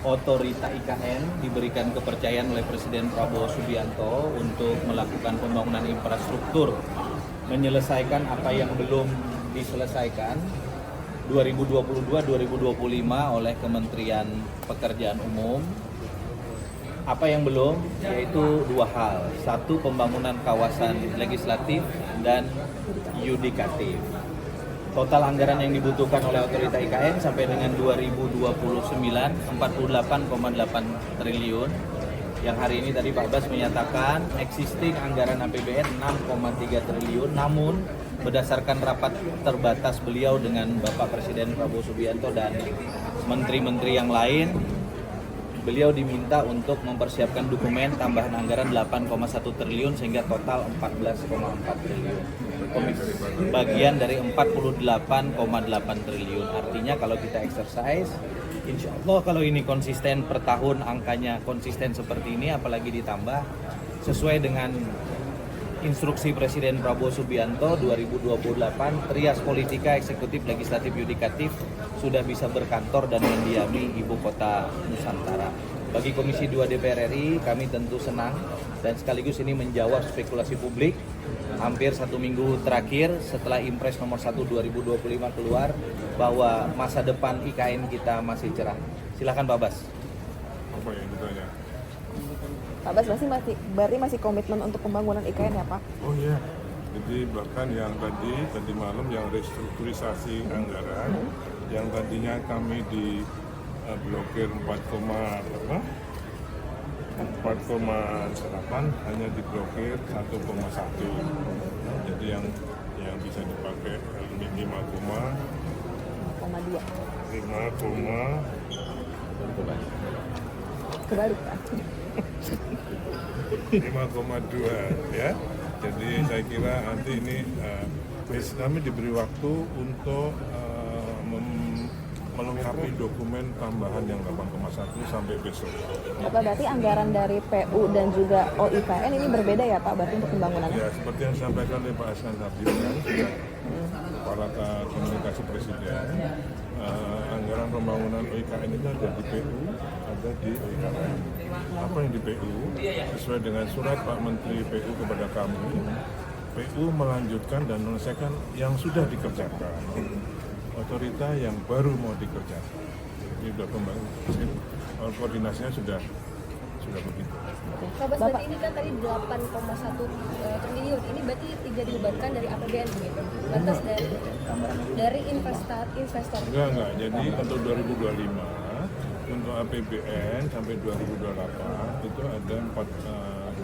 Otorita IKN diberikan kepercayaan oleh Presiden Prabowo Subianto untuk melakukan pembangunan infrastruktur, menyelesaikan apa yang belum diselesaikan 2022-2025 oleh Kementerian Pekerjaan Umum. Apa yang belum, yaitu dua hal. Satu, pembangunan kawasan legislatif dan yudikatif. Total anggaran yang dibutuhkan oleh Otorita IKN sampai dengan 2029 48,8 triliun. Yang hari ini tadi Pak Bas menyatakan existing anggaran APBN 6,3 triliun, namun berdasarkan rapat terbatas beliau dengan Bapak Presiden Prabowo Subianto dan menteri-menteri yang lain, beliau diminta untuk mempersiapkan dokumen tambahan anggaran 8,1 triliun sehingga total 14,4 triliun. Bagian dari 48,8 triliun. Artinya kalau kita exercise, insya Allah kalau ini konsisten per tahun, angkanya konsisten seperti ini, apalagi ditambah sesuai dengan instruksi Presiden Prabowo Subianto 2028, trias politika, eksekutif, legislatif, yudikatif sudah bisa berkantor dan mendiami ibu kota Nusantara. Bagi Komisi 2 DPR RI, kami tentu senang dan sekaligus ini menjawab spekulasi publik hampir 1 minggu terakhir setelah Impres nomor 1 2025 keluar bahwa masa depan IKN kita masih cerah. Silakan Pak Bas. Apa yang ditanya? Pak Bas berarti masih komitmen untuk pembangunan IKN ya Pak? Oh iya, jadi bahkan yang tadi malam yang restrukturisasi anggaran, yang tadinya kami di blokir 4,8 hanya diblokir 1,1. Jadi yang bisa dipakai 5,2 Kebalik Pak. 5,2 ya. Jadi saya kira nanti ini kami diberi waktu untuk melengkapi dokumen tambahan yang 8,1 sampai besok. Apa berarti anggaran dari PU dan juga OIKN ini berbeda ya Pak berarti untuk pembangunannya? Ya, seperti yang disampaikan oleh Pak Hasan Habib kan, Kepala Komunikasi Presiden, anggaran pembangunan OIKN itu ada di PU, ada di OIKN. Apa yang di PU? Sesuai dengan surat Pak Menteri PU kepada kami, PU melanjutkan dan menyelesaikan yang sudah dikerjakan. Otorita yang baru mau dikerjakan. Ini sudah pembangunan, koordinasinya sudah begitu. Pak Bas, berarti ini kan tadi 8,1 triliun, ini berarti tidak dibebankan dari APBN begitu? Lantas dari investor? Enggak, jadi untuk 2025, untuk APBN sampai 2028 itu ada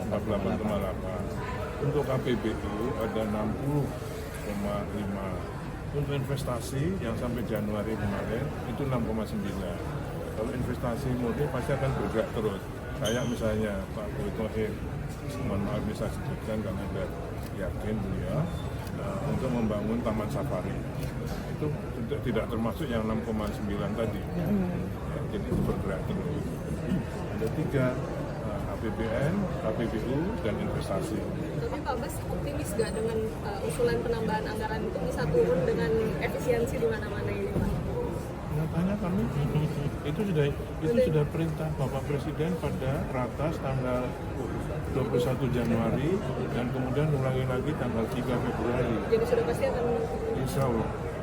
48,8. Untuk KPBU ada 60,5. Untuk investasi yang sampai Januari kemarin itu 6,9. Kalau investasi murni pasti akan bergerak terus. Kayak misalnya Pak Boy, mohon maaf bisa sebutkan karena sudah yakin beliau untuk membangun Taman Safari. Itu tidak termasuk yang 6,9 tadi. Ya, jadi itu bergerak terus. Ada 3, APBN, KPBU, dan investasi. Tapi Pak Bas optimis nggak dengan usulan penambahan anggaran itu bisa turun dengan efisiensi di mana-mana ini Pak? Nyatanya kami itu sudah perintah Bapak Presiden pada ratas tanggal 21 Januari dan kemudian ulangi lagi tanggal 3 Februari. Jadi sudah pasti akan. Insya Allah.